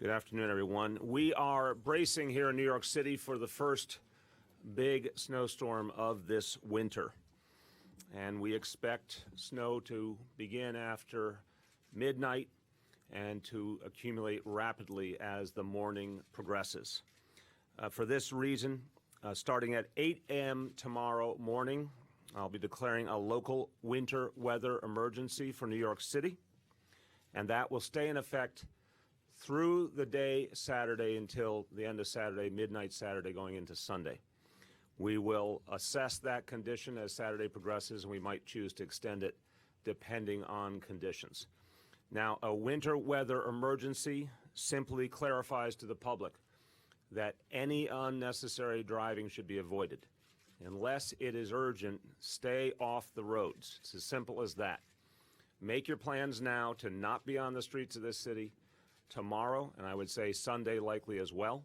Good afternoon, everyone. We are bracing here in New York City for the first big snowstorm of this winter. And we expect snow to begin after midnight and to accumulate rapidly as the morning progresses. For this reason, starting at 8 a.m. tomorrow morning, I'll be declaring a local winter weather emergency for New York City, and that will stay in effect through the day Saturday until the end of Saturday, midnight Saturday going into Sunday. We will assess that condition as Saturday progresses, and we might choose to extend it depending on conditions. Now, a winter weather emergency simply clarifies to the public that any unnecessary driving should be avoided. Unless it is urgent, stay off the roads. It's as simple as that. Make your plans now to not be on the streets of this city tomorrow, and I would say Sunday likely as well.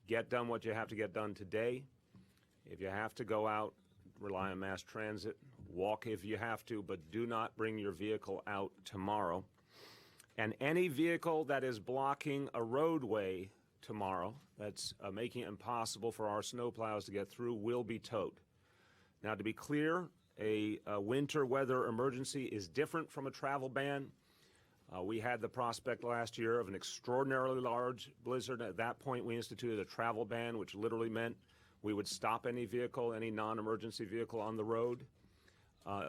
Get done what you have to get done today. If you have to go out, rely on mass transit. Walk if you have to, but do not bring your vehicle out tomorrow. And any vehicle that is blocking a roadway tomorrow, that's making it impossible for our snowplows to get through, will be towed. Now, to be clear, a winter weather emergency is different from a travel ban. We had the prospect last year of an extraordinarily large blizzard. At that point, we instituted a travel ban, which literally meant we would stop any vehicle, any non-emergency vehicle on the road.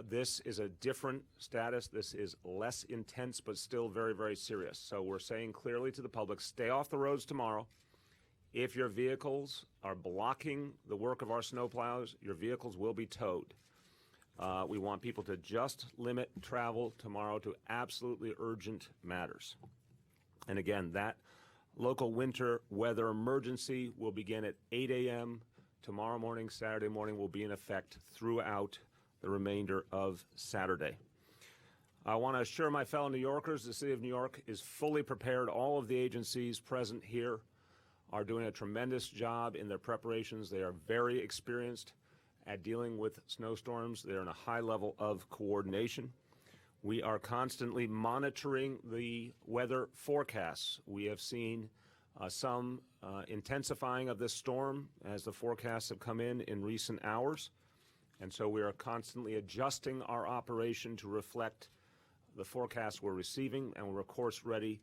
This is a different status. This is less intense, but still very, very serious. So we're saying clearly to the public, stay off the roads tomorrow. If your vehicles are blocking the work of our snowplows, your vehicles will be towed. We want people to just limit travel tomorrow to absolutely urgent matters. And again, that local winter weather emergency will begin at 8 a.m. tomorrow morning. Saturday morning will be in effect throughout the remainder of Saturday. I want to assure my fellow New Yorkers the City of New York is fully prepared. All of the agencies present here are doing a tremendous job in their preparations. They are very experienced at dealing with snowstorms. They're in a high level of coordination. We are constantly monitoring the weather forecasts. We have seen some intensifying of this storm as the forecasts have come in recent hours. And so we are constantly adjusting our operation to reflect the forecasts we're receiving, and we're, of course, ready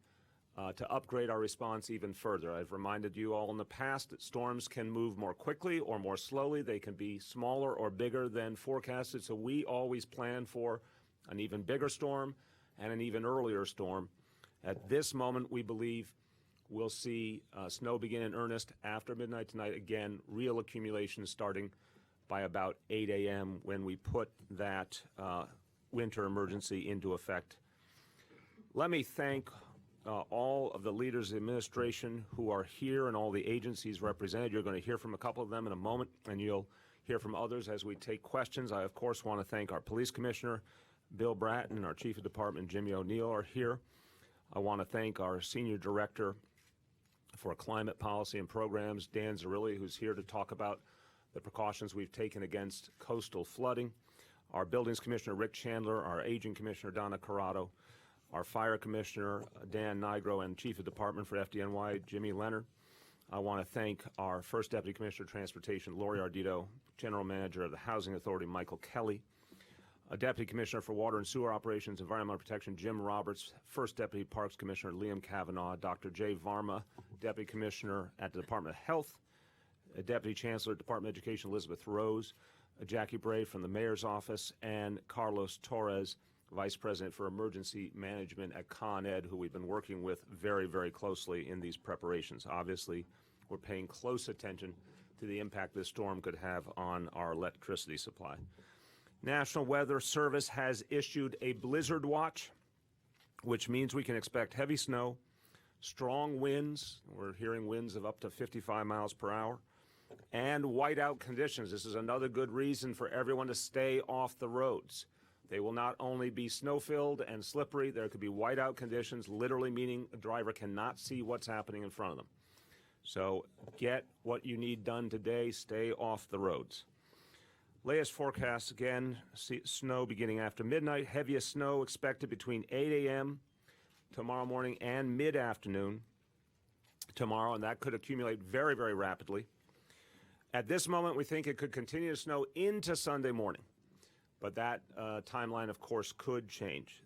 to upgrade our response even further. I've reminded you all in the past that storms can move more quickly or more slowly. They can be smaller or bigger than forecasted, so we always plan for an even bigger storm and an even earlier storm. At this moment, we believe we'll see snow begin in earnest after midnight tonight. Again, real accumulation starting by about 8 a.m. when we put that winter emergency into effect. Let me thank all of the leaders of the administration who are here and all the agencies represented. You're going to hear from a couple of them in a moment, and you'll hear from others as we take questions. I, of course, want to thank our police commissioner, Bill Bratton, and our chief of department, Jimmy O'Neill, are here. I want to thank our senior director for climate policy and programs, Dan Zarilli, who's here to talk about the precautions we've taken against coastal flooding, our buildings commissioner, Rick Chandler, our aging commissioner, Donna Corrado, our fire commissioner, Dan Nigro, and chief of department for FDNY, Jimmy Leonard. I want to thank our first deputy commissioner of transportation, Lori Ardito, general manager of the housing authority, Michael Kelly, a deputy commissioner for water and sewer operations, environmental protection, Jim Roberts, first deputy parks commissioner, Liam Kavanaugh, Dr. Jay Varma, deputy commissioner at the Department of Health, Deputy Chancellor, Department of Education, Elizabeth Rose, Jackie Bray from the Mayor's Office, and Carlos Torres, Vice President for Emergency Management at Con Ed, who we've been working with very, very closely in these preparations. Obviously, we're paying close attention to the impact this storm could have on our electricity supply. National Weather Service has issued a blizzard watch, which means we can expect heavy snow, strong winds. We're hearing winds of up to 55 miles per hour. And whiteout conditions. This is another good reason for everyone to stay off the roads. They will not only be snow-filled and slippery, there could be whiteout conditions, literally meaning a driver cannot see what's happening in front of them. So get what you need done today. Stay off the roads. Latest forecasts again, snow beginning after midnight. Heaviest snow expected between 8 a.m. tomorrow morning and mid-afternoon. tomorrow, and that could accumulate very, very rapidly. At this moment, we think it could continue to snow into Sunday morning, but that timeline, of course, could change.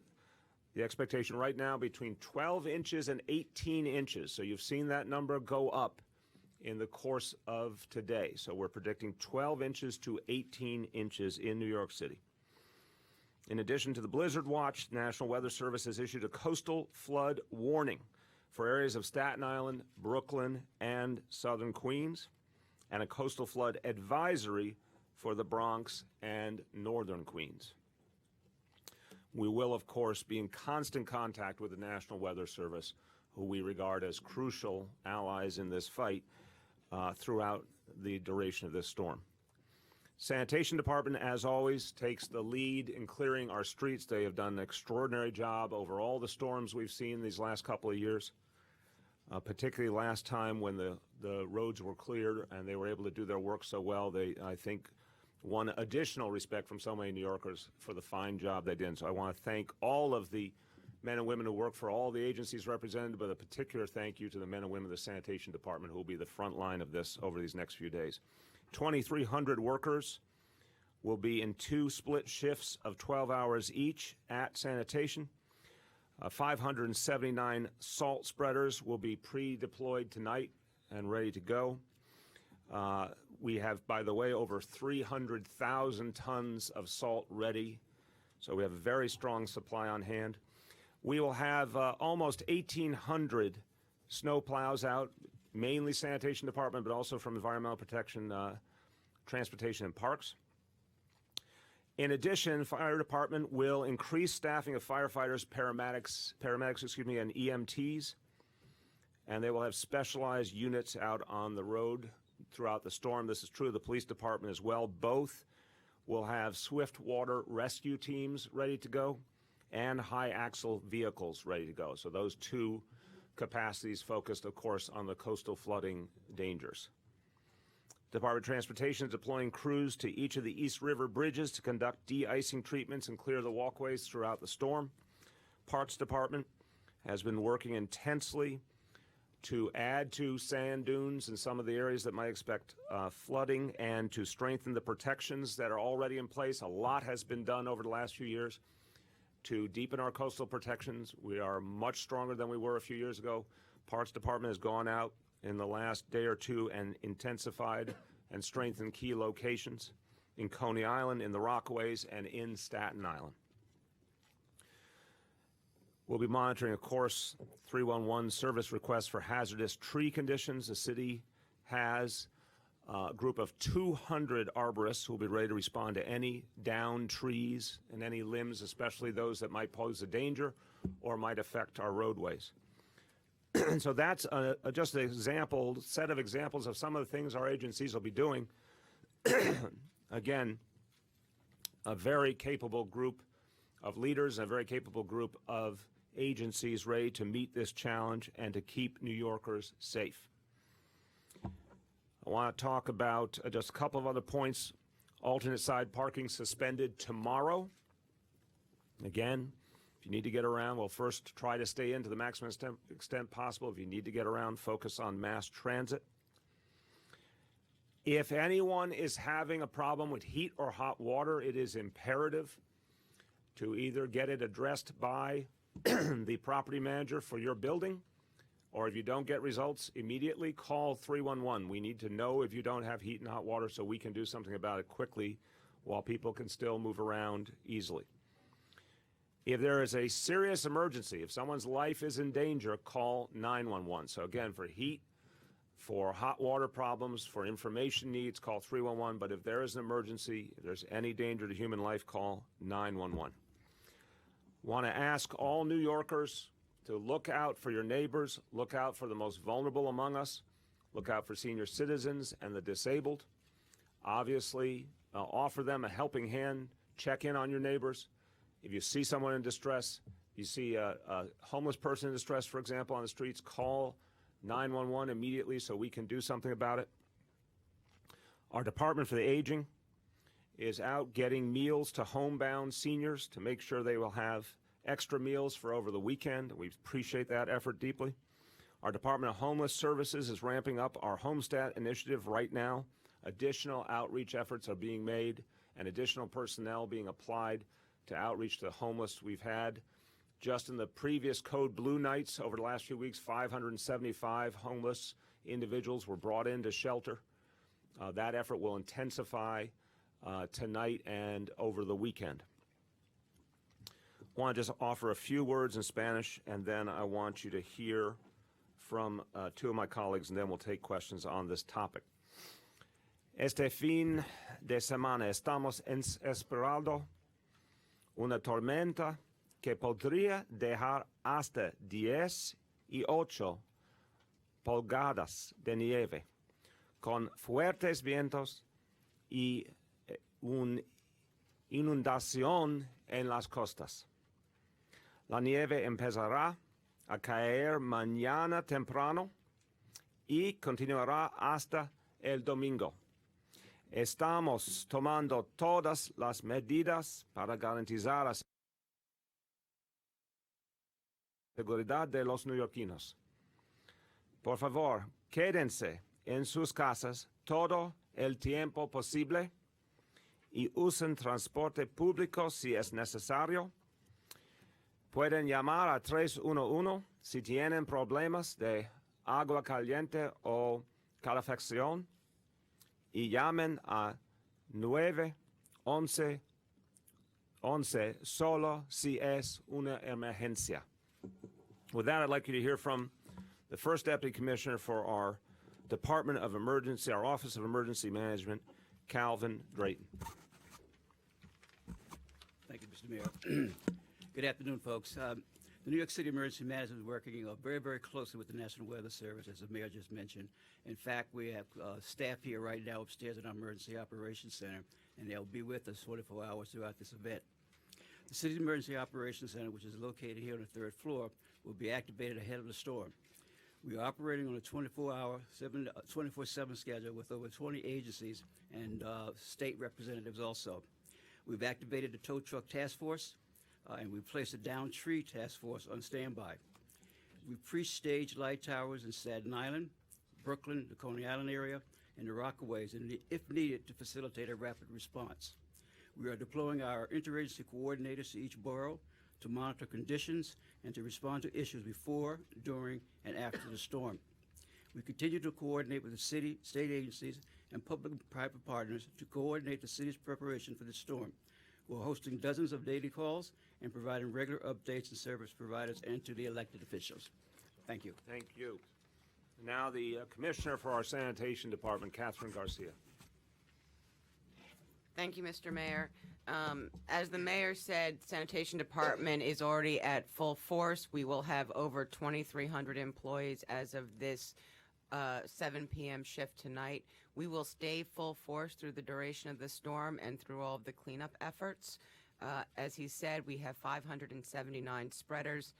The expectation right now between 12 inches and 18 inches. So you've seen that number go up in the course of today. So we're predicting 12 inches to 18 inches in New York City. In addition to the blizzard watch, the National Weather Service has issued a coastal flood warning for areas of Staten Island, Brooklyn, and southern Queens, and a coastal flood advisory for the Bronx and northern Queens. We will, of course, be in constant contact with the National Weather Service, who we regard as crucial allies in this fight throughout the duration of this storm. Sanitation Department, as always, takes the lead in clearing our streets. They have done an extraordinary job over all the storms we've seen these last couple of years, particularly last time when the roads were cleared and they were able to do their work so well. They, I think, won additional respect from so many New Yorkers for the fine job they did. So I want to thank all of the men and women who work for all the agencies represented, but a particular thank you to the men and women of the Sanitation Department who will be the front line of this over these next few days. 2,300 workers will be in 2 split shifts of 12 hours each at sanitation. 579 salt spreaders will be pre-deployed tonight and ready to go. We have, by the way, over 300,000 tons of salt ready, so we have a very strong supply on hand. We will have almost 1,800 snow plows out, mainly Sanitation Department, but also from Environmental Protection, Transportation, and Parks. In addition, Fire Department will increase staffing of firefighters, paramedics, and EMTs, and they will have specialized units out on the road throughout the storm. This is true of the Police Department as well. Both will have swift water rescue teams ready to go and high axle vehicles ready to go. So those 2 capacities focused, of course, on the coastal flooding dangers. Department of Transportation is deploying crews to each of the East River bridges to conduct de-icing treatments and clear the walkways throughout the storm. Parks Department has been working intensely to add to sand dunes in some of the areas that might expect flooding and to strengthen the protections that are already in place. A lot has been done over the last few years to deepen our coastal protections. We are much stronger than we were a few years ago. Parks Department has gone out in the last day or 2 and intensified and strengthened key locations in Coney Island, in the Rockaways, and in Staten Island. We'll be monitoring, of course, 311 service requests for hazardous tree conditions. The city has a group of 200 arborists who will be ready to respond to any downed trees and any limbs, especially those that might pose a danger or might affect our roadways. So that's just an example, set of examples of some of the things our agencies will be doing. Again, a very capable group of leaders, a very capable group of agencies ready to meet this challenge and to keep New Yorkers safe. I want to talk about just a couple of other points. Alternate side parking suspended tomorrow. Again, if you need to get around, well, first try to stay in to the maximum extent possible. If you need to get around, focus on mass transit. If anyone is having a problem with heat or hot water, it is imperative to either get it addressed by the property manager for your building, or if you don't get results immediately, call 311. We need to know if you don't have heat and hot water so we can do something about it quickly while people can still move around easily. If there is a serious emergency, if someone's life is in danger, call 911. So again, for heat, for hot water problems, for information needs, call 311. But if there is an emergency, if there's any danger to human life, call 911. Want to ask all New Yorkers to look out for your neighbors, look out for the most vulnerable among us, look out for senior citizens and the disabled. Obviously, offer them a helping hand, check in on your neighbors. If you see someone in distress, you see a homeless person in distress, for example, on the streets, call 911 immediately so we can do something about it. Our Department for the Aging is out getting meals to homebound seniors to make sure they will have extra meals for over the weekend. We appreciate that effort deeply. Our Department of Homeless Services is ramping up our Homestead initiative right now. Additional outreach efforts are being made and additional personnel being applied to outreach to the homeless. We've had, just in the previous Code Blue nights over the last few weeks, 575 homeless individuals were brought into shelter. That effort will intensify tonight and over the weekend. I want to just offer a few words in Spanish, and then I want you to hear from two of my colleagues, and then we'll take questions on this topic. Este fin de semana estamos esperando una tormenta que podría dejar hasta 18 pulgadas de nieve, con fuertes vientos y una inundación en las costas. La nieve empezará a caer mañana temprano y continuará hasta el domingo. Estamos tomando todas las medidas para garantizar la seguridad de los neoyorquinos. Por favor, quédense en sus casas todo el tiempo posible y usen transporte público si es necesario. Pueden llamar a 311 si tienen problemas de agua caliente o calefacción y llamen a 911 solo si es una emergencia. With that, I'd like you to hear from the First Deputy Commissioner for our Department of Emergency, our Office of Emergency Management, Calvin Drayton. Thank you, Mr. Mayor. Good afternoon, folks. The New York City Emergency Management is working very, very closely with the National Weather Service, as the Mayor just mentioned. In fact, we have staff here right now upstairs in our Emergency Operations Center, and they'll be with us 24 hours throughout this event. The City's Emergency Operations Center, which is located here on the third floor, will be activated ahead of the storm. We are operating on a 24/7 schedule with over 20 agencies and state representatives also. We've activated the tow truck task force, and we've placed a down tree task force on standby. We've pre-staged light towers in Staten Island, Brooklyn, the Coney Island area, and the Rockaways, and if needed, to facilitate a rapid response. We are deploying our interagency coordinators to each borough to monitor conditions and to respond to issues before, during, and after the storm. We continue to coordinate with the city, state agencies, and public and private partners to coordinate the city's preparation for the storm. We're hosting dozens of daily calls and providing regular updates to service providers and to the elected officials. Thank you. Thank you. Now the Commissioner for our Sanitation Department, Catherine Garcia. Thank you, Mr. Mayor. As the mayor said, Sanitation Department is already at full force. We will have over 2,300 employees as of this 7 p.m. shift tonight. We will stay full force through the duration of the storm and through all of the cleanup efforts. As he said, we have 579 spreaders,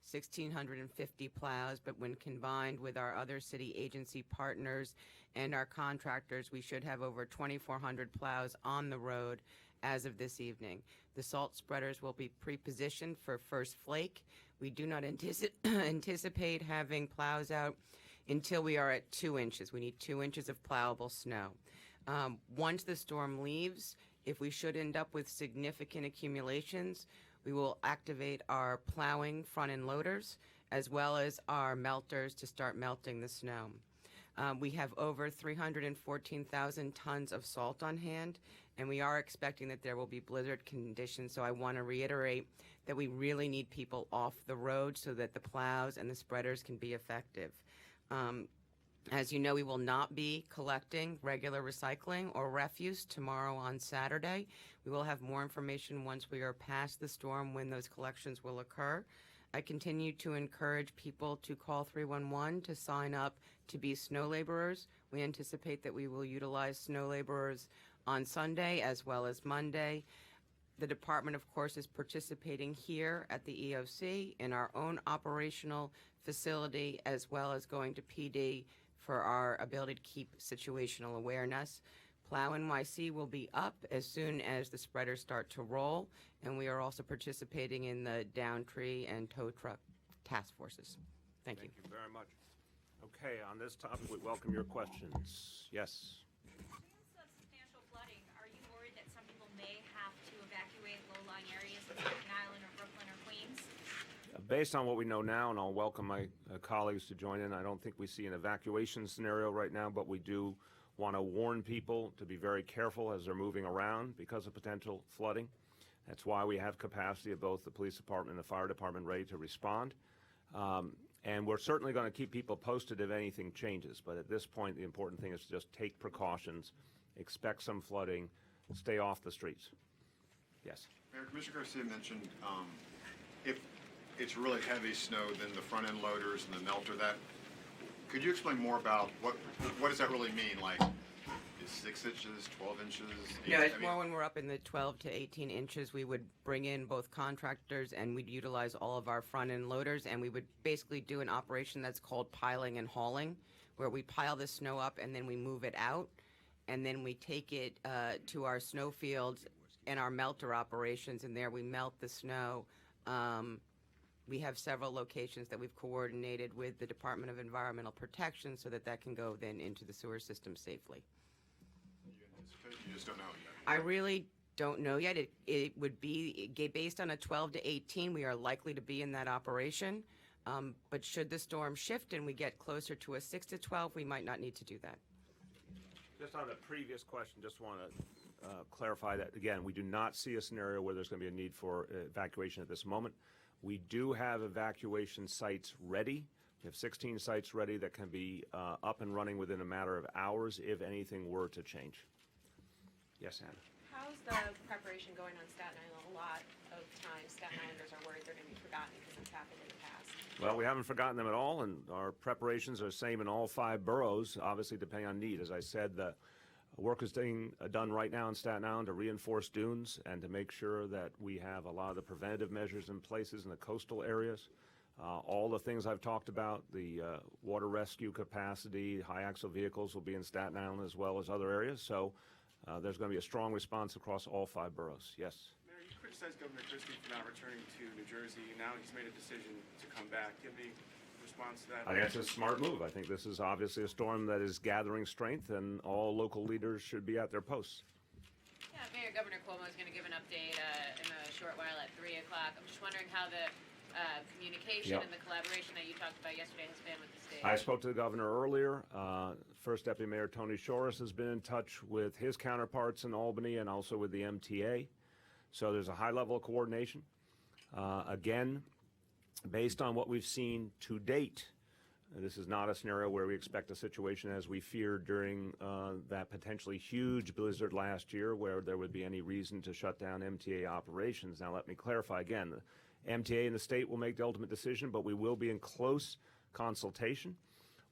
1,650 plows, but when combined with our other city agency partners and our contractors, we should have over 2,400 plows on the road as of this evening. The salt spreaders will be pre-positioned for first flake. We do not anticipate having plows out until we are at 2 inches. We need 2 inches of plowable snow. Once the storm leaves, if we should end up with significant accumulations, we will activate our plowing front end loaders as well as our melters to start melting the snow. We have over 314,000 tons of salt on hand, and we are expecting that there will be blizzard conditions, so I want to reiterate that we really need people off the road so that the plows and the spreaders can be effective. As you know, we will not be collecting regular recycling or refuse tomorrow on Saturday. We will have more information once we are past the storm when those collections will occur. I continue to encourage people to call 311 to sign up to be snow laborers. We anticipate that we will utilize snow laborers on Sunday as well as Monday. The department, of course, is participating here at the EOC in our own operational facility as well as going to PD for our ability to keep situational awareness. Plow NYC will be up as soon as the spreaders start to roll, and we are also participating in the down tree and tow truck task forces. Thank you. Thank you very much. Okay, on this topic, we welcome your questions. Yes. In case of substantial flooding, are you worried that some people may have to evacuate low-lying areas in Staten Island or Brooklyn or Queens? Based on what we know now, and I'll welcome my colleagues to join in, I don't think we see an evacuation scenario right now, but we do want to warn people to be very careful as they're moving around because of potential flooding. That's why we have capacity of both the police department and the fire department ready to respond. And we're certainly going to keep people posted if anything changes. But at this point, the important thing is to just take precautions, expect some flooding, stay off the streets. Yes. Mayor, Commissioner Garcia mentioned if it's really heavy snow, then the front end loaders and the melter. Could you explain more about what does that really mean? Like, is 6 inches, 12 inches? No, it's more when we're up in the 12 to 18 inches, we would bring in both contractors and we'd utilize all of our front end loaders, and we would basically do an operation that's called piling and hauling, where we pile the snow up and then we move it out, and then we take it to our snow fields and our melter operations, and there we melt the snow. We have several locations that we've coordinated with the Department of Environmental Protection so that can go then into the sewer system safely. You just don't know yet. I really don't know yet. It would be based on a 12 to 18. We are likely to be in that operation. But should the storm shift and we get closer to a 6 to 12, we might not need to do that. Just on the previous question, just want to clarify that again. We do not see a scenario where there's going to be a need for evacuation at this moment. We do have evacuation sites ready. We have 16 sites ready that can be up and running within a matter of hours if anything were to change. Yes, Anna. How's the preparation going on Staten Island? A lot of times Staten Islanders are worried they're going to be forgotten because it's happened in the past. Well, we haven't forgotten them at all, and our preparations are the same in all 5 boroughs, obviously depending on need. As I said, the work is being done right now in Staten Island to reinforce dunes and to make sure that we have a lot of the preventative measures in places in the coastal areas. All the things I've talked about, the water rescue capacity, high axle vehicles will be in Staten Island as well as other areas. So there's going to be a strong response across all 5 boroughs. Yes? Mayor, you criticized Governor Christie for not returning to New Jersey. Now he's made a decision to come back. Do you have any response to that? I think it's a smart move. I think this is obviously a storm that is gathering strength, and all local leaders should be at their posts. Yeah, Mayor, Governor Cuomo is going to give an update in a short while at 3 o'clock. I'm just wondering how the communication Yep. and the collaboration that you talked about yesterday has been with the state. I spoke to the governor earlier. First Deputy Mayor Tony Shores has been in touch with his counterparts in Albany and also with the MTA. So there's a high level of coordination. Again, based on what we've seen to date, this is not a scenario where we expect a situation as we feared during that potentially huge blizzard last year where there would be any reason to shut down MTA operations. Now, let me clarify again. The MTA and the state will make the ultimate decision, but we will be in close consultation.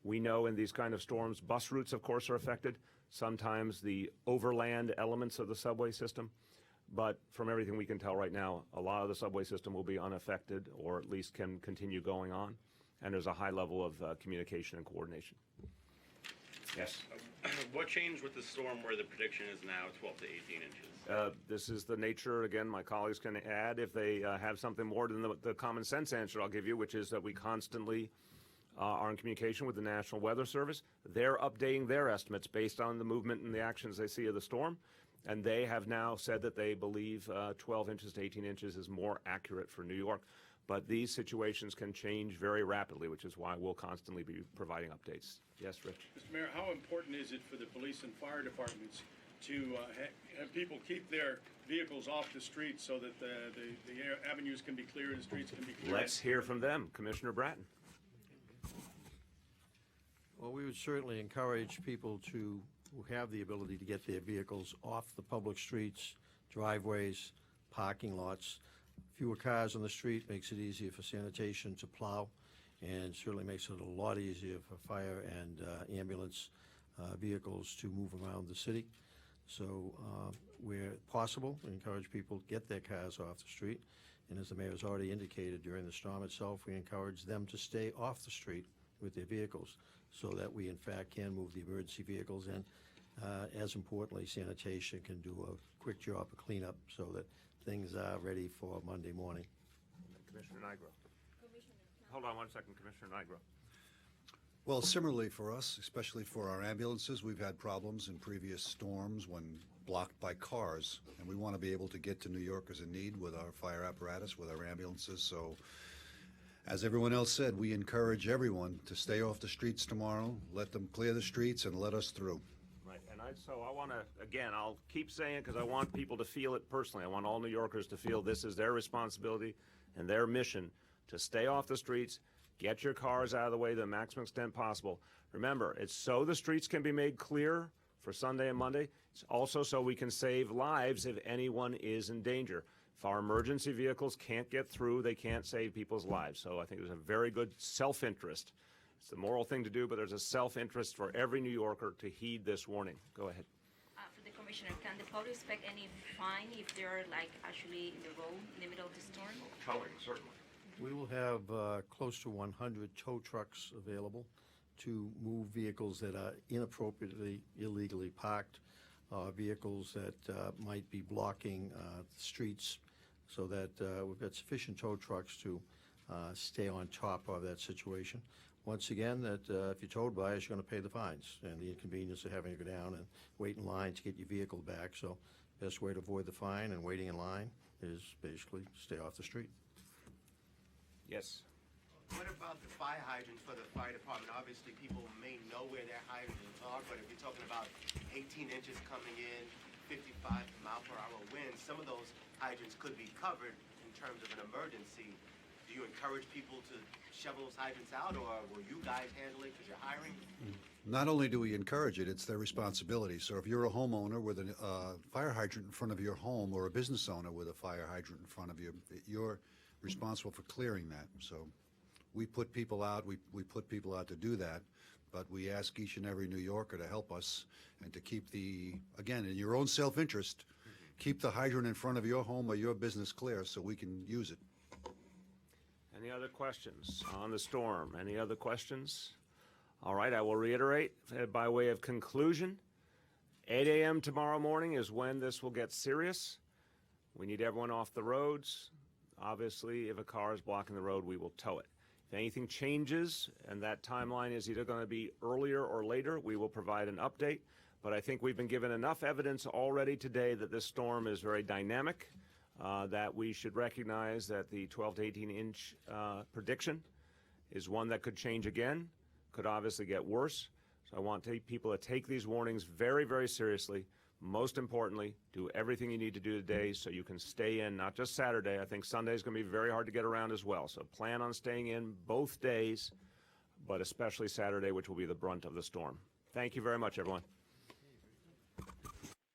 We know in these kind of storms, bus routes, of course, are affected, sometimes the overland elements of the subway system. But from everything we can tell right now, a lot of the subway system will be unaffected or at least can continue going on. And there's a high level of communication and coordination. Yes? What changed with the storm where the prediction is now 12 to 18 inches? This is the nature, again, my colleagues can add if they have something more than the common sense answer I'll give you, which is that we constantly are in communication with the National Weather Service. They're updating their estimates based on the movement and the actions they see of the storm. And they have now said that they believe 12 inches to 18 inches is more accurate for New York. But these situations can change very rapidly, which is why we'll constantly be providing updates. Yes, Rich? Mr. Mayor, how important is it for the police and fire departments to have people keep their vehicles off the streets so that the avenues can be clear and the streets can be clear? Let's hear from them. Commissioner Bratton. Well, we would certainly encourage people who have the ability to get their vehicles off the public streets, driveways, parking lots. Fewer cars on the street makes it easier for sanitation to plow, and certainly makes it a lot easier for fire and ambulance vehicles to move around the city. So where possible, we encourage people to get their cars off the street. And as the mayor has already indicated, during the storm itself, we encourage them to stay off the street with their vehicles so that we, in fact, can move the emergency vehicles. And as importantly, sanitation can do a quick job of cleanup so that things are ready for Monday morning. Commissioner Nigro. Commissioner Hold on one second, Commissioner Nigro. Well, similarly for us, especially for our ambulances, we've had problems in previous storms when blocked by cars, and we want to be able to get to New Yorkers in need with our fire apparatus, with our ambulances. So, as everyone else said, we encourage everyone to stay off the streets tomorrow, let them clear the streets, and let us through. Right, and so I want to, again, I'll keep saying it because I want people to feel it personally. I want all New Yorkers to feel this is their responsibility and their mission to stay off the streets, get your cars out of the way to the maximum extent possible. Remember, it's so the streets can be made clear for Sunday and Monday. It's also so we can save lives if anyone is in danger. If our emergency vehicles can't get through, they can't save people's lives. So I think there's a very good self-interest. It's the moral thing to do, but there's a self-interest for every New Yorker to heed this warning. Go ahead. For the commissioner, can the public expect any fine if they're like actually in the road in the middle of the storm? Towing, certainly. We will have close to 100 tow trucks available to move vehicles that are inappropriately, illegally parked, vehicles that might be blocking streets, so that we've got sufficient tow trucks to stay on top of that situation. Once again, that if you're towed by us, you're going to pay the fines and the inconvenience of having to go down and wait in line to get your vehicle back. So best way to avoid the fine and waiting in line is basically stay off the street. Yes. What about the fire hydrants for the fire department? Obviously, people may know where their hydrants are, but if you're talking about 18 inches coming in, 55 mile per hour winds, some of those hydrants could be covered in terms of an emergency. Do you encourage people to shovel those hydrants out, or will you guys handle it because you're hiring? Not only do we encourage it, it's their responsibility. So if you're a homeowner with a fire hydrant in front of your home, or a business owner with a fire hydrant in front of you, you're responsible for clearing that. So we put people out, we put people out to do that, but we ask each and every New Yorker to help us and to keep again, in your own self-interest, keep the hydrant in front of your home or your business clear so we can use it. Any other questions on the storm? Any other questions? All right, I will reiterate by way of conclusion, 8 a.m. tomorrow morning is when this will get serious. We need everyone off the roads. Obviously, if a car is blocking the road, we will tow it. If anything changes and that timeline is either going to be earlier or later, we will provide an update. But I think we've been given enough evidence already today that this storm is very dynamic, that we should recognize that the 12 to 18-inch prediction is one that could change again, could obviously get worse. So I want people to take these warnings very, very seriously. Most importantly, do everything you need to do today so you can stay in, not just Saturday. I think Sunday is going to be very hard to get around as well. So plan on staying in both days, but especially Saturday, which will be the brunt of the storm. Thank you very much, everyone.